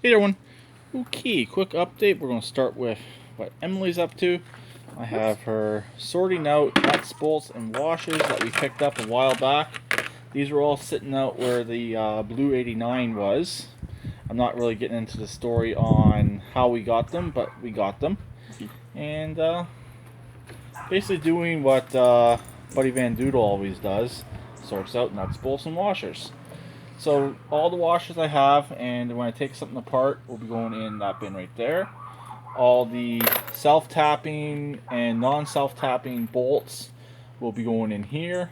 Hey everyone. Okay, quick update. We're going to start with what Emily's up to. I have her sorting out nuts, bolts, and washers that we picked up a while back. These were all sitting out where the blue 89 was. I'm not really getting into the story on how we got them, but we got them. And basically doing what Buddy VanDuddle always does. Sorts out nuts, bolts, and washers. So all the washers I have, and when I take something apart, will be going in that bin right there. All the self-tapping and non-self-tapping bolts will be going in here,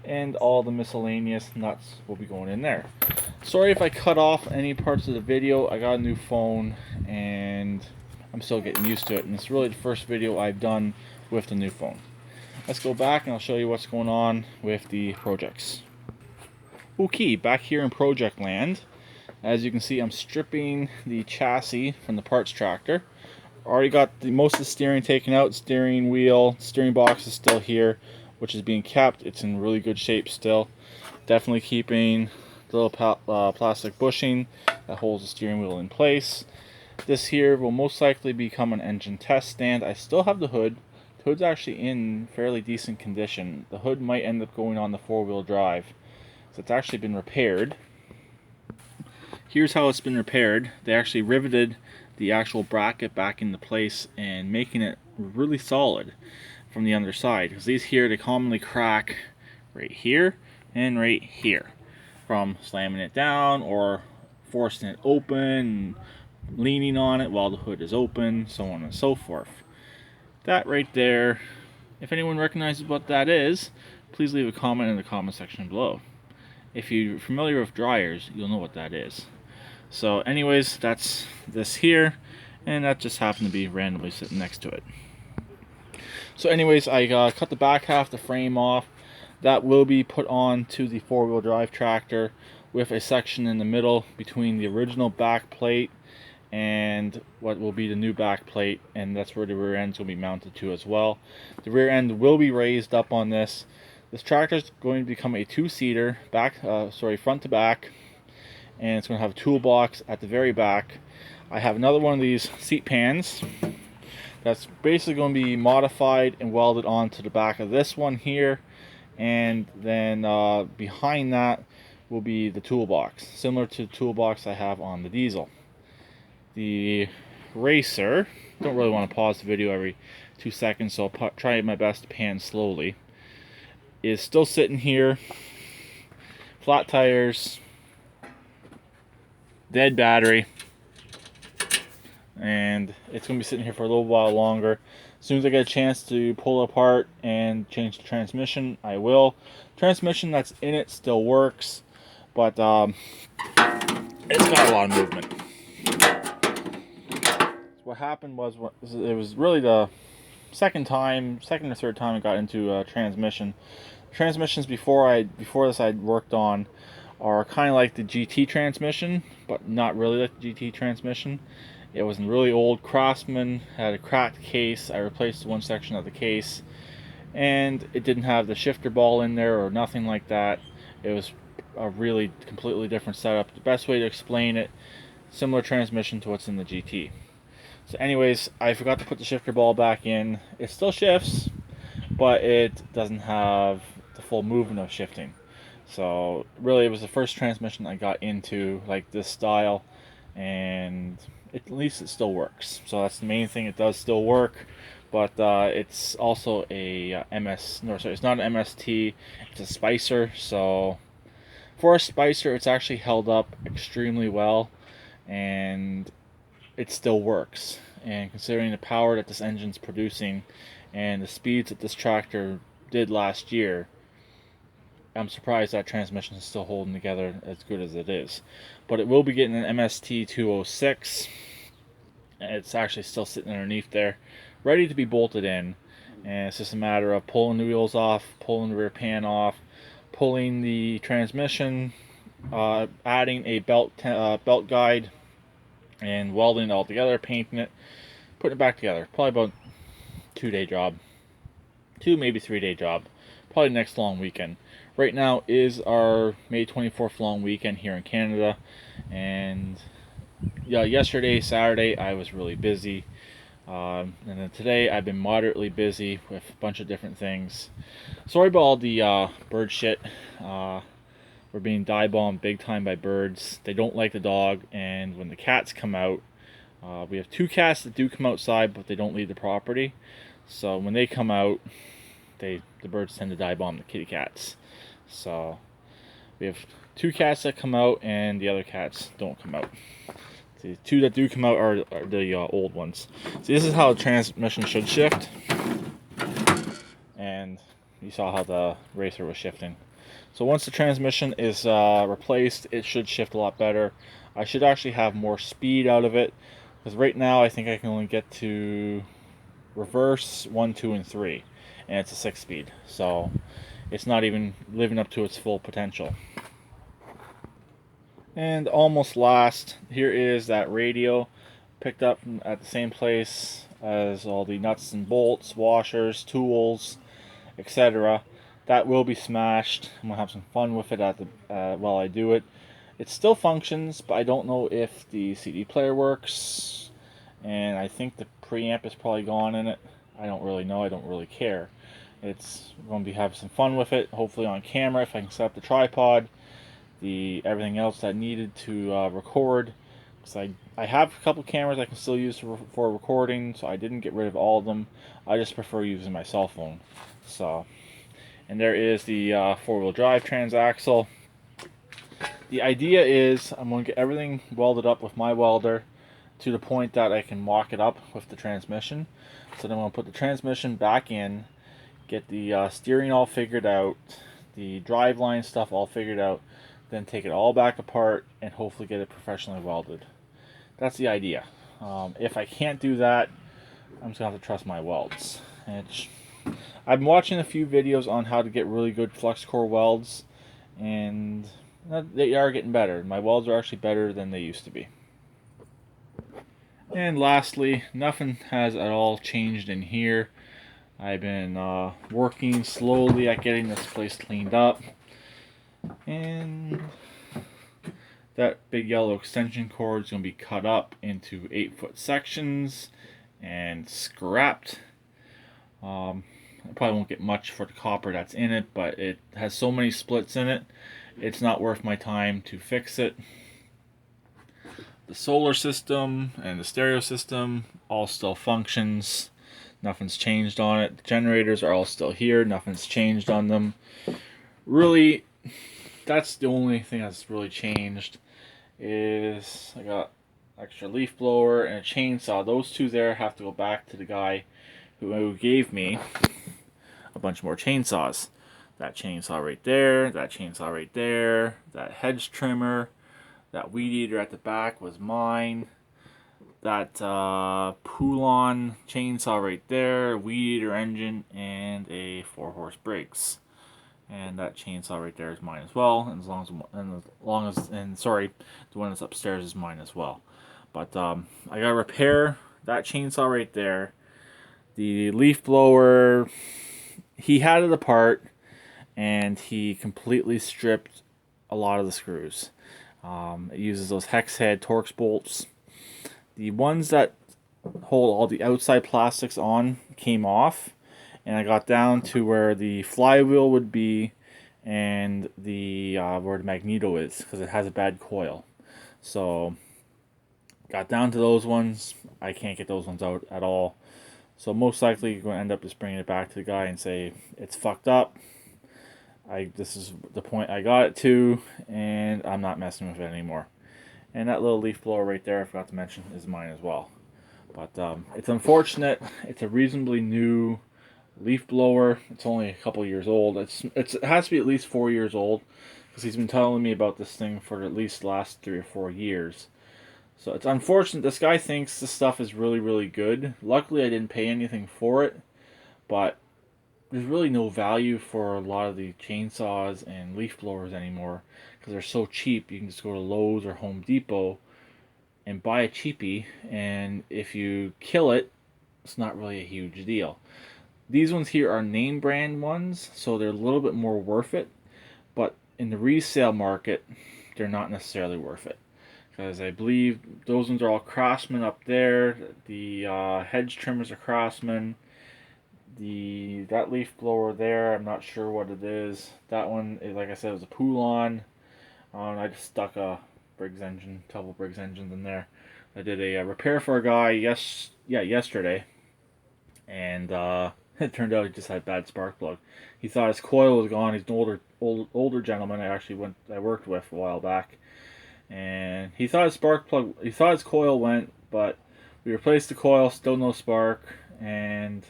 and all the miscellaneous nuts will be going in there. Sorry if I cut off any parts of the video. I got a new phone and I'm still getting used to it, and it's really the first video I've done with the new phone. Let's go back and I'll show you what's going on with the projects. Okay, back here in project land, as you can see, I'm stripping the chassis from the parts tractor. Already got most of the steering taken out. Steering wheel, steering box is still here, which is being kept. It's in really good shape still. Definitely keeping the little plastic bushing that holds the steering wheel in place. This here will most likely become an engine test stand. I still have the hood. The hood's actually in fairly decent condition. The hood might end up going on the four-wheel drive. So it's actually been repaired. Here's how it's been repaired. They actually riveted the actual bracket back into place and making it really solid from the underside. Because these here, they commonly crack right here and right here from slamming it down or forcing it open, leaning on it while the hood is open, so on and so forth. That right there, if anyone recognizes what that is, please leave a comment in the comment section below. If you're familiar with dryers, you'll know what that is. So anyways, that's this here, and that just happened to be randomly sitting next to it. So anyways, I cut the back half, the frame off. That will be put on to the four-wheel drive tractor with a section in the middle between the original back plate and what will be the new back plate, and that's where the rear end's will be mounted to as well. The rear end will be raised up on this. This tractor is going to become a two-seater, front to back, and it's going to have a toolbox at the very back. I have another one of these seat pans that's basically going to be modified and welded onto the back of this one here, and then behind that will be the toolbox, similar to the toolbox I have on the diesel. The racer, don't really want to pause the video every 2 seconds, so I'll try my best to pan slowly, is still sitting here. Flat tires, dead battery, and it's going to be sitting here for a little while longer. As soon as I get a chance to pull it apart and change the transmission, I will. Transmission that's in it still works, but it's got a lot of movement. What happened was, it was really the second or third time I got into transmission. Transmissions before this I'd worked on are kind of like the GT transmission, but not really like the GT transmission. It was a really old Craftsman, had a cracked case. I replaced one section of the case, and it didn't have the shifter ball in there or nothing like that. It was a really completely different setup. The best way to explain it, similar transmission to what's in the GT. So anyways, I forgot to put the shifter ball back in. It still shifts, but it doesn't have the full movement of shifting. So really, it was the first transmission I got into like this style, and at least it still works. So that's the main thing. It does still work, but it's also a it's not an MST. It's a Spicer. So for a Spicer, it's actually held up extremely well, and it still works. And considering the power that this engine's producing and the speeds that this tractor did last year, I'm surprised that transmission is still holding together as good as it is. But it will be getting an MST 206. It's actually still sitting underneath there, ready to be bolted in. And it's just a matter of pulling the wheels off, pulling the rear pan off, pulling the transmission, adding a belt guide, and welding it all together, painting it, putting it back together. Probably about 2-day job. 2, maybe 3-day job. Probably next long weekend. Right now is our May 24th long weekend here in Canada, and yesterday, Saturday, I was really busy. And then today I've been moderately busy with a bunch of different things. Sorry about all the bird shit. We're being dive bombed big time by birds. They don't like the dog, and when the cats come out, we have 2 cats that do come outside, but they don't leave the property. So when they come out, the birds tend to dive bomb the kitty cats. So we have 2 cats that come out, and the other cats don't come out. The 2 that do come out are the old ones. See, this is how the transmission should shift. And you saw how the racer was shifting. So once the transmission is replaced, it should shift a lot better. I should actually have more speed out of it. Because right now I think I can only get to reverse 1, 2, and 3. And it's a 6-speed. So it's not even living up to its full potential. And almost last, here is that radio, picked up at the same place as all the nuts and bolts, washers, tools, etc. That will be smashed. I'm gonna have some fun with it while I do it. It still functions, but I don't know if the CD player works, and I think the preamp is probably gone in it. I don't really know. I don't really care. It's going to be having some fun with it. Hopefully on camera if I can set up the tripod. Everything else that needed to record, because I have a couple cameras I can still use for recording, so I didn't get rid of all of them. I just prefer using my cell phone. So, and there is the 4-wheel drive transaxle. The idea is I'm going to get everything welded up with my welder to the point that I can mock it up with the transmission. So then I'm going to put the transmission back in, get the steering all figured out, the driveline stuff all figured out, then take it all back apart and hopefully get it professionally welded. That's the idea. If I can't do that, I'm just going to have to trust my welds. I've been watching a few videos on how to get really good flux core welds, and they are getting better. My welds are actually better than they used to be. And lastly, nothing has at all changed in here. I've been working slowly at getting this place cleaned up. And that big yellow extension cord is going to be cut up into 8-foot sections and scrapped. I probably won't get much for the copper that's in it, but it has so many splits in it, it's not worth my time to fix it. The solar system and the stereo system all still functions. Nothing's changed on it. The generators are all still here. Nothing's changed on them. Really, that's the only thing that's really changed. Is I got extra leaf blower and a chainsaw. Those 2 there have to go back to the guy who gave me a bunch more chainsaws. That chainsaw right there, that chainsaw right there, that hedge trimmer, that weed eater at the back was mine. That Poulon chainsaw right there, weed eater engine, and a 4-horse brakes. And that chainsaw right there is mine as well. And sorry, the one that's upstairs is mine as well. But I gotta repair that chainsaw right there. The leaf blower, he had it apart, and he completely stripped a lot of the screws. It uses those hex head Torx bolts. The ones that hold all the outside plastics on came off, and I got down to where the flywheel would be and the where the magneto is, because it has a bad coil. So got down to those ones. I can't get those ones out at all. So most likely you're going to end up just bringing it back to the guy and say, it's fucked up. This is the point I got it to, and I'm not messing with it anymore. And that little leaf blower right there, I forgot to mention, is mine as well. But it's unfortunate. It's a reasonably new leaf blower. It's only a couple years old. It has to be at least 4 years old, because he's been telling me about this thing for at least the last 3 or 4 years. So it's unfortunate. This guy thinks this stuff is really, really good. Luckily, I didn't pay anything for it, but there's really no value for a lot of the chainsaws and leaf blowers anymore, because they're so cheap. You can just go to Lowe's or Home Depot and buy a cheapie, and if you kill it, it's not really a huge deal. These ones here are name brand ones, so they're a little bit more worth it, but in the resale market, they're not necessarily worth it, because I believe those ones are all Craftsman up there. The hedge trimmers are Craftsman. That leaf blower there, I'm not sure what it is. That one, like I said, was a Poulon. And I just stuck a Briggs engine, couple Briggs engines in there. I did a repair for a guy yesterday, and it turned out he just had bad spark plug. He thought his coil was gone. He's an older gentleman I worked with a while back, and he thought his coil went, but we replaced the coil, still no spark, and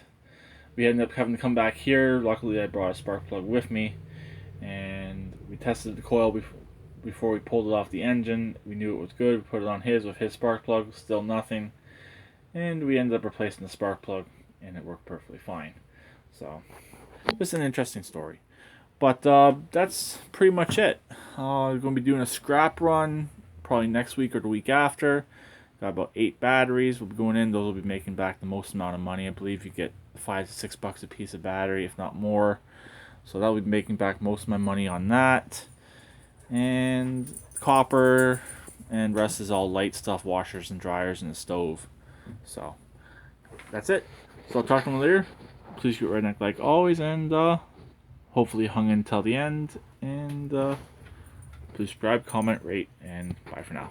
we ended up having to come back here. Luckily, I brought a spark plug with me, and we tested the coil before we pulled it off the engine. We knew it was good. We put it on with his spark plug, still nothing, and we ended up replacing the spark plug, and it worked perfectly fine. So, it's an interesting story. But that's pretty much it. We're going to be doing a scrap run probably next week or the week after. Got about 8 batteries. We'll be going in. Those will be making back the most amount of money. I believe you get $5 to $6 a piece of battery, if not more. So that'll be making back most of my money on that. And copper, and rest is all light stuff, washers and dryers and the stove. So that's it. So I'll talk to you later. Please get redneck like always, and hopefully hung in till the end. And please subscribe, comment, rate, and bye for now.